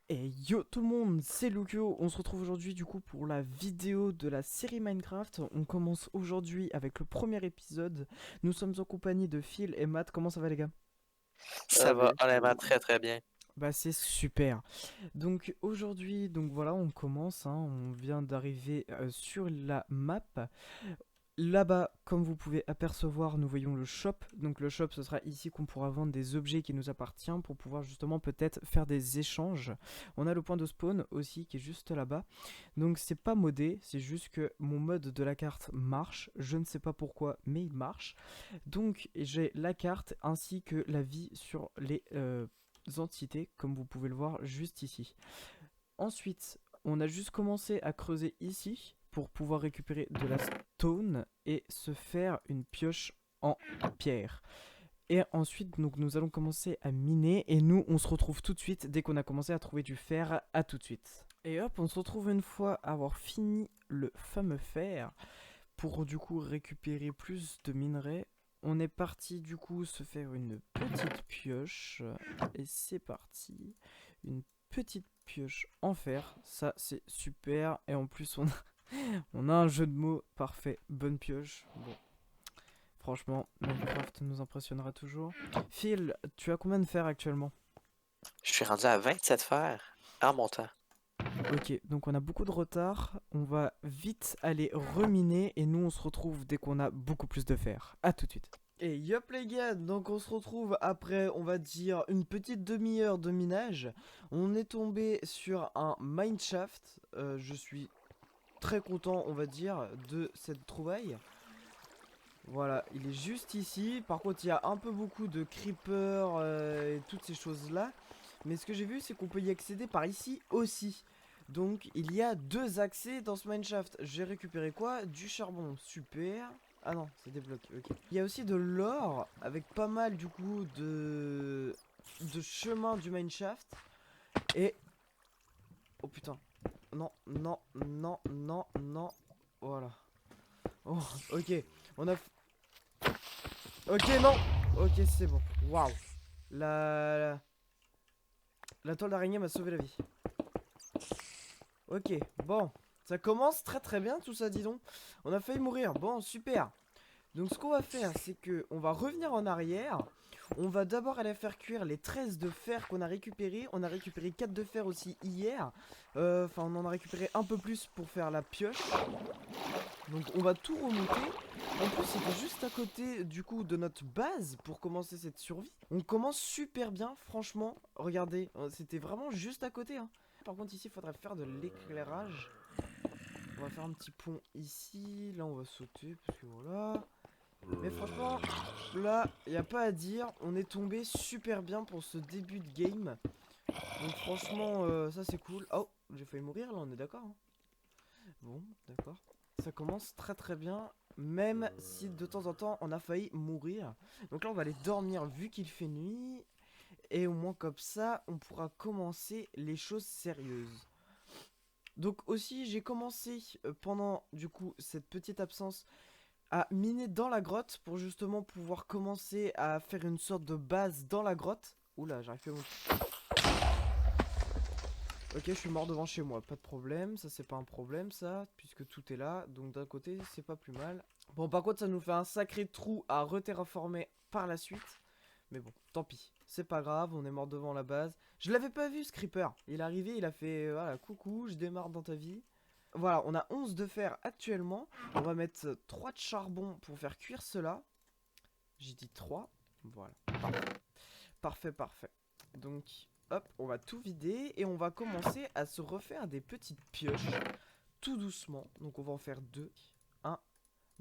Et yo tout le monde, c'est Lucio, on se retrouve aujourd'hui du coup pour la vidéo de la série Minecraft. On commence aujourd'hui avec le premier épisode. Nous sommes en compagnie de Phil et Matt, comment ça va les gars? Ça va honnêtement très très bien. Bah c'est super. Donc aujourd'hui, donc voilà, on commence, hein, on vient d'arriver sur la map. Là-bas, comme vous pouvez apercevoir, nous voyons le shop. Donc le shop, ce sera ici qu'on pourra vendre des objets qui nous appartiennent pour pouvoir justement peut-être faire des échanges. On a le point de spawn aussi qui est juste là-bas. Donc c'est pas modé, c'est juste que mon mode de la carte marche. Je ne sais pas pourquoi, mais il marche. Donc j'ai la carte ainsi que la vie sur les entités, comme vous pouvez le voir juste ici. Ensuite, on a juste commencé à creuser ici pour pouvoir récupérer de la stone et se faire une pioche en pierre. Et ensuite, donc, nous allons commencer à miner et nous, on se retrouve tout de suite dès qu'on a commencé à trouver du fer. À tout de suite. Et hop, on se retrouve une fois avoir fini le fameux fer pour du coup récupérer plus de minerais. On est parti du coup se faire une petite pioche et c'est parti. Une petite pioche en fer, ça c'est super et en plus on a un jeu de mots parfait, bonne pioche. Bon, franchement, Minecraft nous impressionnera toujours. Phil, tu as combien de fer actuellement? Je suis rendu à 27 fers en montant. Ok, donc on a beaucoup de retard, on va vite aller reminer et nous on se retrouve dès qu'on a beaucoup plus de fer. A tout de suite. Et yop les gars, donc on se retrouve après, on va dire, une petite demi-heure de minage. On est tombé sur un mineshaft. Je suis très content, on va dire, de cette trouvaille. Voilà, il est juste ici. Par contre, il y a un peu beaucoup de creepers et toutes ces choses-là. Mais ce que j'ai vu, c'est qu'on peut y accéder par ici aussi. Donc, il y a deux accès dans ce mineshaft. J'ai récupéré quoi? Du charbon, super. Ah non, c'est des blocs, ok. Il y a aussi de l'or, avec pas mal du coup de chemin du mineshaft. Et... Oh putain. Non, non, non, non, non. Voilà. Oh, ok. On a... Ok, non. Ok, c'est bon. Waouh. La... La toile d'araignée m'a sauvé la vie. Ok, bon. Ça commence très très bien tout ça, dis donc. On a failli mourir. Bon, super. Donc ce qu'on va faire, c'est que on va revenir en arrière. On va d'abord aller faire cuire les 13 de fer qu'on a récupéré. On a récupéré 4 de fer aussi hier. Enfin, on en a récupéré un peu plus pour faire la pioche. Donc on va tout remonter. En plus c'était juste à côté du coup de notre base pour commencer cette survie. On commence super bien franchement. Regardez, c'était vraiment juste à côté, hein. Par contre ici il faudrait faire de l'éclairage. On va faire un petit pont ici. Là on va sauter parce que voilà. Mais franchement là il n'y a pas à dire. On est tombé super bien pour ce début de game. Donc franchement ça c'est cool. Oh j'ai failli mourir là, on est d'accord, hein. Bon, d'accord. Ça commence très très bien, même si de temps en temps on a failli mourir. Donc là on va aller dormir vu qu'il fait nuit. Et au moins comme ça on pourra commencer les choses sérieuses. Donc aussi j'ai commencé pendant du coup cette petite absence à miner dans la grotte pour justement pouvoir commencer à faire une sorte de base dans la grotte. Oula, j'arrive plus à monter. Ok, je suis mort devant chez moi, pas de problème, ça c'est pas un problème ça, puisque tout est là, donc d'un côté c'est pas plus mal. Bon par contre ça nous fait un sacré trou à reterraformer par la suite, mais bon, tant pis, c'est pas grave, on est mort devant la base. Je l'avais pas vu ce creeper, il est arrivé, il a fait, voilà, coucou, je démarre dans ta vie. Voilà, on a 11 de fer actuellement, on va mettre 3 de charbon pour faire cuire cela. J'ai dit 3, voilà, parfait, parfait. Donc, hop, on va tout vider et on va commencer à se refaire des petites pioches tout doucement. Donc, on va en faire deux. Un,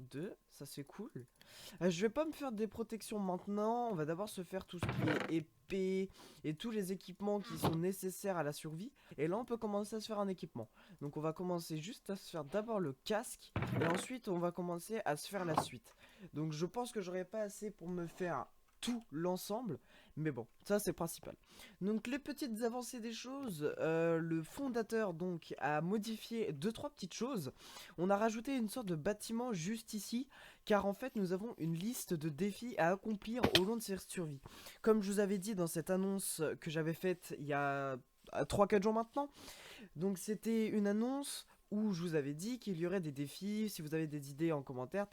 deux, ça c'est cool. Je vais pas me faire des protections maintenant. On va d'abord se faire tout ce qui est épée et tous les équipements qui sont nécessaires à la survie. Et là, on peut commencer à se faire un équipement. Donc, on va commencer juste à se faire d'abord le casque et ensuite, on va commencer à se faire la suite. Donc, je pense que j'aurai pas assez pour me faire tout l'ensemble, mais bon, ça c'est principal. Donc les petites avancées des choses, le fondateur donc a modifié deux trois petites choses. On a rajouté une sorte de bâtiment juste ici, car en fait nous avons une liste de défis à accomplir au long de cette survie. Comme je vous avais dit dans cette annonce que j'avais faite il y a 3-4 jours maintenant. Donc c'était une annonce où je vous avais dit qu'il y aurait des défis, si vous avez des idées en commentaire,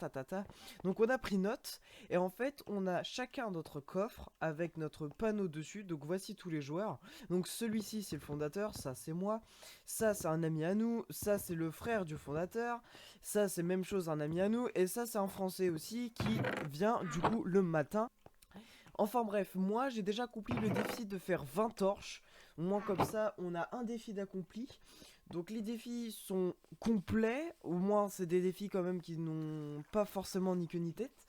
Donc on a pris note, et en fait on a chacun notre coffre avec notre panneau dessus, donc voici tous les joueurs. Donc celui-ci c'est le fondateur, ça c'est moi, ça c'est un ami à nous, ça c'est le frère du fondateur, ça c'est même chose un ami à nous, et ça c'est un français aussi qui vient du coup le matin. Enfin bref, moi j'ai déjà accompli le défi de faire 20 torches. Au moins comme ça, on a un défi d'accompli. Donc les défis sont complets. Au moins c'est des défis quand même qui n'ont pas forcément ni queue ni tête.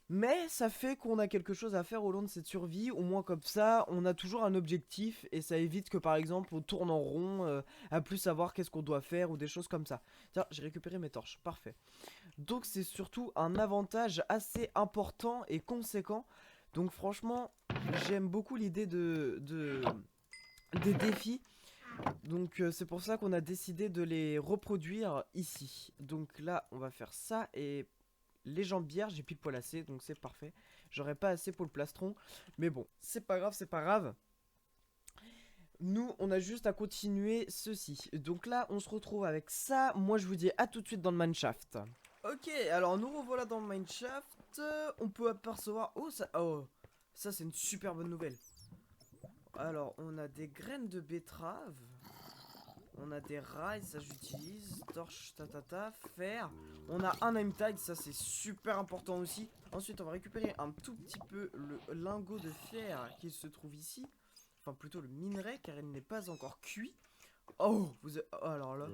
Mais ça fait qu'on a quelque chose à faire au long de cette survie. Au moins comme ça, on a toujours un objectif. Et ça évite que par exemple on tourne en rond à plus savoir qu'est-ce qu'on doit faire ou des choses comme ça. Tiens, j'ai récupéré mes torches, parfait. Donc c'est surtout un avantage assez important et conséquent. Donc franchement, j'aime beaucoup l'idée des défis. Donc c'est pour ça qu'on a décidé de les reproduire ici. Donc là, on va faire ça et les jambières, j'ai pile poil assez, donc c'est parfait. J'aurais pas assez pour le plastron, mais bon, c'est pas grave, c'est pas grave. Nous, on a juste à continuer ceci. Donc là, on se retrouve avec ça. Moi, je vous dis à tout de suite dans le mineshaft. Ok, alors nous revoilà dans le mineshaft. On peut apercevoir... Oh, ça c'est une super bonne nouvelle. Alors, on a des graines de betterave. On a des rails, ça j'utilise. Torche, fer. On a un name tag, ça c'est super important aussi. Ensuite, on va récupérer un tout petit peu le lingot de fer qui se trouve ici. Enfin, plutôt le minerai, car il n'est pas encore cuit. Oh, alors là.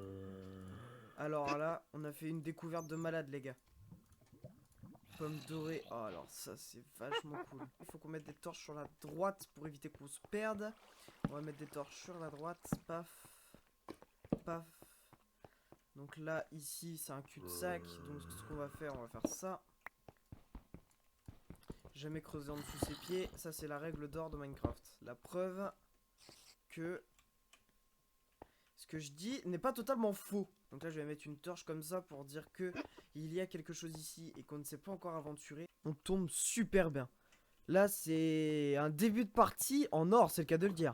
Alors là, on a fait une découverte de malade, les gars. Pomme dorée. Oh, alors ça, c'est vachement cool. Il faut qu'on mette des torches sur la droite pour éviter qu'on se perde. On va mettre des torches sur la droite. Paf. Paf. Donc là, ici, c'est un cul-de-sac. Donc ce qu'on va faire, on va faire ça. Jamais creuser en dessous ses pieds. Ça, c'est la règle d'or de Minecraft. La preuve que ce que je dis n'est pas totalement faux. Donc là, je vais mettre une torche comme ça pour dire que il y a quelque chose ici et qu'on ne s'est pas encore aventuré. On tombe super bien. Là, c'est un début de partie en or, c'est le cas de le dire.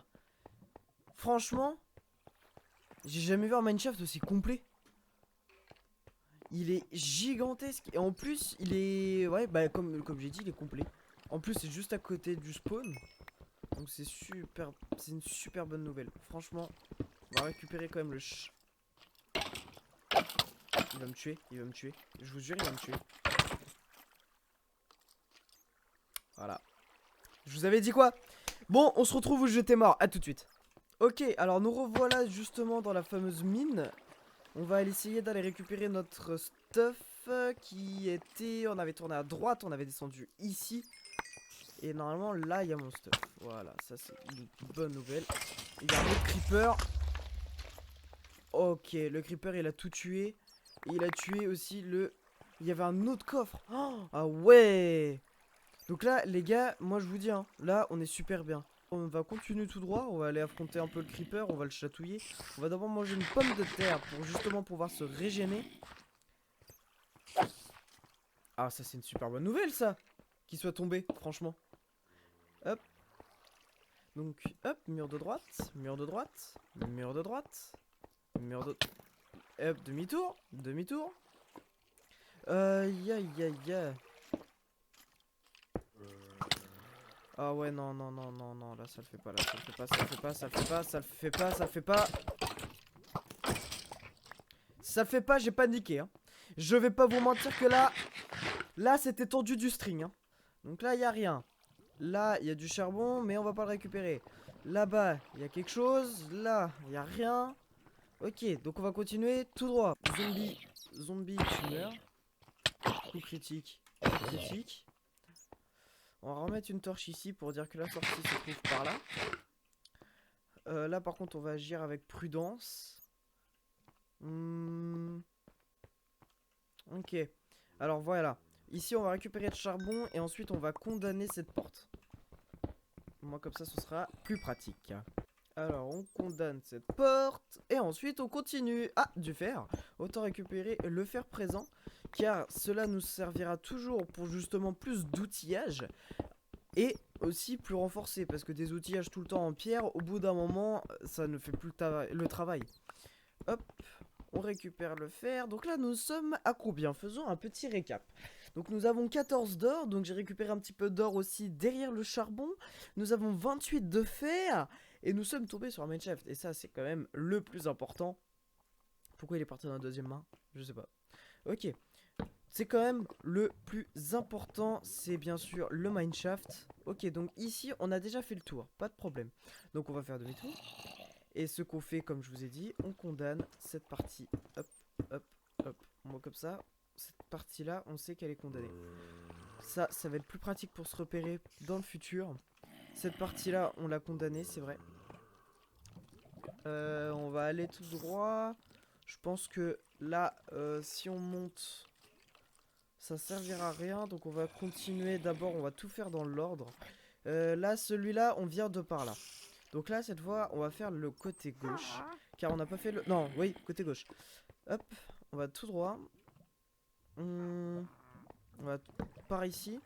Franchement, j'ai jamais vu un mineshaft aussi complet. Il est gigantesque. Et en plus, il est... Ouais, bah comme j'ai dit, il est complet. En plus, c'est juste à côté du spawn. Donc c'est super... C'est une super bonne nouvelle. Franchement, on va récupérer quand même le Il va me tuer, il va me tuer. Je vous jure, il va me tuer. Voilà. Je vous avais dit quoi? Bon, on se retrouve où j'étais mort. À tout de suite. Ok, alors nous revoilà justement dans la fameuse mine. On va essayer d'aller récupérer notre stuff qui était... On avait tourné à droite, on avait descendu ici. Et normalement, là, il y a mon stuff. Voilà, ça c'est une bonne nouvelle. Il y a un autre creeper. Ok, le creeper, il a tout tué. Et il a tué aussi le... Il y avait un autre coffre. Oh, ah ouais. Donc là, les gars, moi je vous dis, hein, là, on est super bien. On va continuer tout droit, on va aller affronter un peu le creeper, on va le chatouiller. On va d'abord manger une pomme de terre pour justement pouvoir se régénérer. Ah, ça c'est une super bonne nouvelle ça, qu'il soit tombé, franchement. Hop. Donc, hop, mur de droite, mur de droite, mur de droite, mur de... Hop, demi-tour, demi-tour. Ya. Ah ouais, non, non, non, non, non, là ça le fait pas, là ça le fait pas, ça le fait pas, ça le fait pas, ça le fait pas, ça le fait pas. Ça le fait pas, j'ai paniqué, hein. Je vais pas vous mentir que là c'était tendu du string, hein. Donc là, il y a rien. Là, il y a du charbon, mais on va pas le récupérer. Là-bas, il y a quelque chose. Là, il y a rien. Ok, donc on va continuer tout droit. Zombie, tu meurs. Coup critique, critique. On va remettre une torche ici pour dire que la sortie se trouve par là. Là par contre on va agir avec prudence. Ok. Alors voilà. Ici on va récupérer le charbon et ensuite on va condamner cette porte. Moi comme ça ce sera plus pratique. Alors on condamne cette porte et ensuite on continue. Ah, du fer. Autant récupérer le fer présent car cela nous servira toujours pour justement plus d'outillage. Et aussi plus renforcés. Parce que des outillages tout le temps en pierre, au bout d'un moment, ça ne fait plus le travail. Hop, on récupère le fer. Donc là, nous sommes à combien? Faisons un petit récap. Donc nous avons 14 d'or, donc j'ai récupéré un petit peu d'or aussi derrière le charbon. Nous avons 28 de fer, et nous sommes tombés sur un mineshaft. Et ça, c'est quand même le plus important. Pourquoi il est parti dans la deuxième main? Je sais pas. Ok. C'est quand même le plus important, c'est bien sûr le mineshaft. Ok, donc ici, on a déjà fait le tour, pas de problème. Donc on va faire demi-tour. Et ce qu'on fait, comme je vous ai dit, on condamne cette partie. Hop, hop, hop. On voit comme ça. Cette partie-là, on sait qu'elle est condamnée. Ça va être plus pratique pour se repérer dans le futur. Cette partie-là, on l'a condamnée, c'est vrai. On va aller tout droit. Je pense que là, si on monte, ça servira à rien. Donc on va continuer. D'abord, on va tout faire dans l'ordre. Là, celui-là, on vient de par là. Donc là, cette fois, on va faire le côté gauche. Car on n'a pas fait le... Non, oui, côté gauche. Hop, on va tout droit. On va par ici.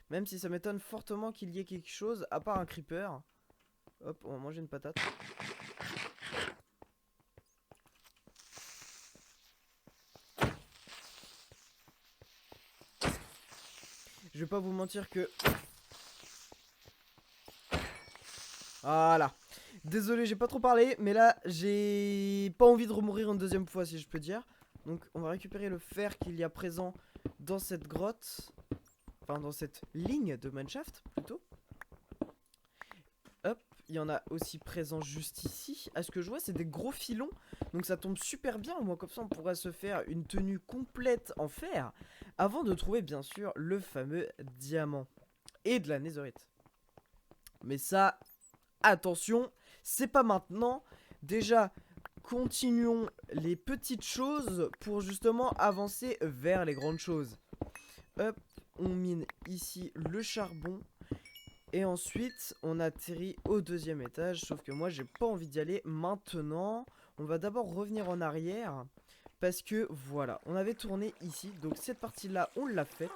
Même si ça m'étonne fortement qu'il y ait quelque chose, à part un creeper. Hop, on va manger une patate. Je vais pas vous mentir que... Voilà. Désolé, j'ai pas trop parlé, mais là, j'ai pas envie de remourir une deuxième fois, si je peux dire. Donc, on va récupérer le fer qu'il y a présent dans cette grotte. Enfin, dans cette ligne de mineshaft, plutôt. Hop, il y en a aussi présent juste ici. À ce que je vois, c'est des gros filons. Donc ça tombe super bien. Au moins, comme ça, on pourra se faire une tenue complète en fer. Avant de trouver, bien sûr, le fameux diamant. Et de la netherite. Mais ça, attention, c'est pas maintenant. Déjà, continuons les petites choses pour justement avancer vers les grandes choses. Hop, on mine ici le charbon. Et ensuite, on atterrit au deuxième étage. Sauf que moi, j'ai pas envie d'y aller maintenant. On va d'abord revenir en arrière. Parce que, voilà, on avait tourné ici. Donc cette partie-là, on l'a faite.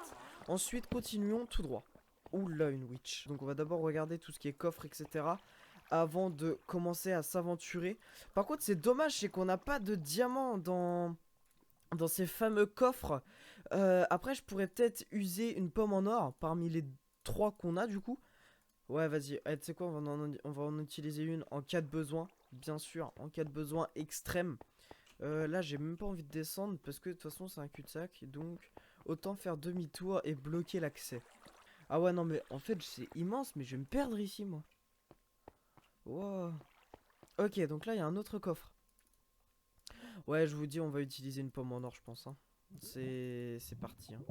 Ensuite, continuons tout droit. Oula, une witch. Donc on va d'abord regarder tout ce qui est coffre, etc. Avant de commencer à s'aventurer. Par contre, c'est dommage, c'est qu'on n'a pas de diamants dans ces fameux coffres. Après, je pourrais peut-être user une pomme en or parmi les 3 qu'on a, du coup. Ouais, vas-y. Tu sais quoi, on va en utiliser une en cas de besoin. Bien sûr, en cas de besoin extrême. Là, j'ai même pas envie de descendre parce que de toute façon, c'est un cul-de-sac. Donc, autant faire demi-tour et bloquer l'accès. Ah ouais, non, mais en fait, c'est immense, mais je vais me perdre ici, moi. Wow. Ok, donc là, il y a un autre coffre. Ouais, je vous dis, on va utiliser une pomme en or, je pense. Hein. C'est parti. Hein.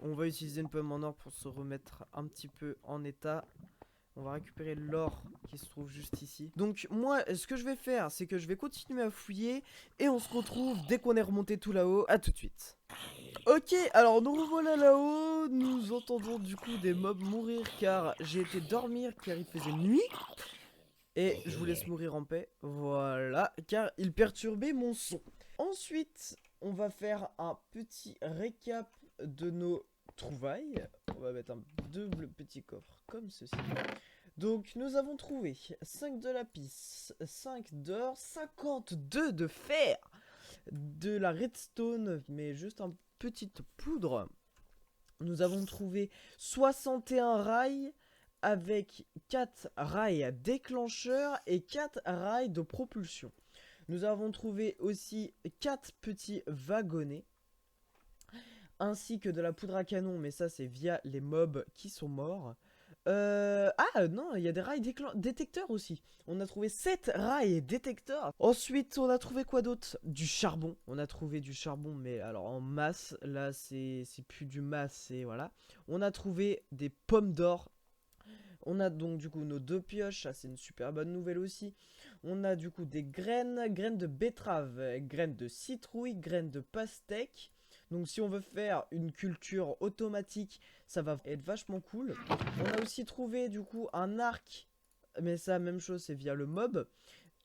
On va utiliser une pomme en or pour se remettre un petit peu en état. On va récupérer l'or qui se trouve juste ici. Donc moi, ce que je vais faire, c'est que je vais continuer à fouiller. Et on se retrouve dès qu'on est remonté tout là-haut. À tout de suite. Ok, alors nous revoilà là-haut. Nous entendons du coup des mobs mourir car j'ai été dormir car il faisait nuit. Et je vous laisse mourir en paix. Voilà, car il perturbait mon son. Ensuite, on va faire un petit récap de nos trouvailles. On va mettre un double petit coffre comme ceci. Donc nous avons trouvé 5 de lapis, 5 d'or, 52 de fer, de la redstone, mais juste une petite poudre. Nous avons trouvé 61 rails avec 4 rails déclencheurs et 4 rails de propulsion. Nous avons trouvé aussi 4 petits wagonnets, ainsi que de la poudre à canon, mais ça c'est via les mobs qui sont morts. Ah non, il y a des rails détecteurs aussi. On a trouvé 7 rails détecteurs. Ensuite, on a trouvé quoi d'autre? Du charbon. On a trouvé du charbon, mais alors en masse. Là, c'est plus du masse, c'est voilà. On a trouvé des pommes d'or. On a donc du coup nos 2 pioches, ça c'est une super bonne nouvelle aussi. On a du coup des graines, graines de betterave, graines de citrouille, graines de pastèque. Donc si on veut faire une culture automatique, ça va être vachement cool. On a aussi trouvé du coup un arc, mais ça même chose, c'est via le mob.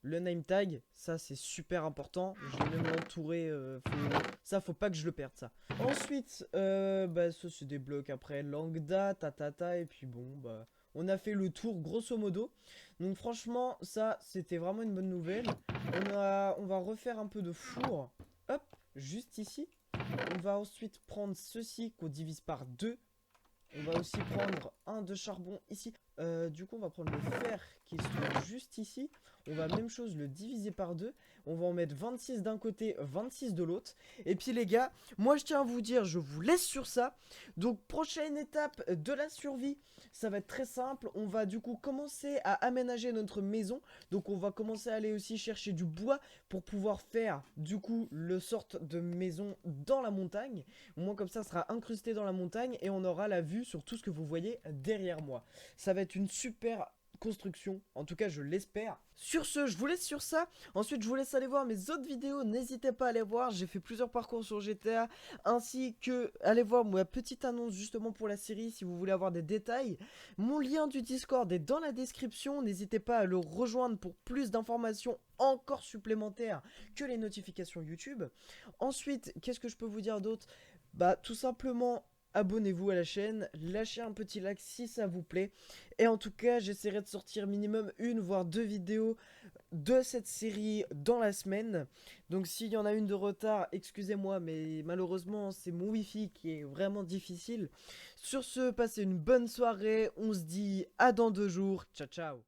le name tag, ça c'est super important. Je vais même l'entourer. Ça, faut pas que je le perde, ça. Ensuite, bah, ça c'est des blocs après. Lambda, tatata, et puis bon, bah, on a fait le tour grosso modo. Donc franchement, ça c'était vraiment une bonne nouvelle. On va refaire un peu de four. Hop, juste ici. On va ensuite prendre ceci qu'on divise par 2. On va aussi prendre un de charbon ici. Du coup, on va prendre le fer qui se trouve juste ici. On va même chose le diviser par 2. On va en mettre 26 d'un côté, 26 de l'autre. Et puis les gars, moi je tiens à vous dire, je vous laisse sur ça. Donc prochaine étape de la survie, ça va être très simple. On va du coup commencer à aménager notre maison. Donc on va commencer à aller aussi chercher du bois pour pouvoir faire du coup le sorte de maison dans la montagne. Au moins comme ça sera incrusté dans la montagne et on aura la vue sur tout ce que vous voyez derrière moi. Ça va être une super construction, en tout cas je l'espère. Sur ce, je vous laisse sur ça. Ensuite, je vous laisse aller voir mes autres vidéos. N'hésitez pas à les voir. J'ai fait plusieurs parcours sur GTA, ainsi que allez voir ma petite annonce justement pour la série si vous voulez avoir des détails. Mon lien du Discord est dans la description. N'hésitez pas à le rejoindre pour plus d'informations encore supplémentaires que les notifications YouTube. Ensuite, qu'est-ce que je peux vous dire d'autre? Bah, tout simplement, abonnez-vous à la chaîne, lâchez un petit like si ça vous plaît. Et en tout cas, j'essaierai de sortir minimum une voire 2 vidéos de cette série dans la semaine. Donc s'il y en a une de retard, excusez-moi, mais malheureusement, c'est mon wifi qui est vraiment difficile. Sur ce, passez une bonne soirée. On se dit à dans 2 jours. Ciao, ciao.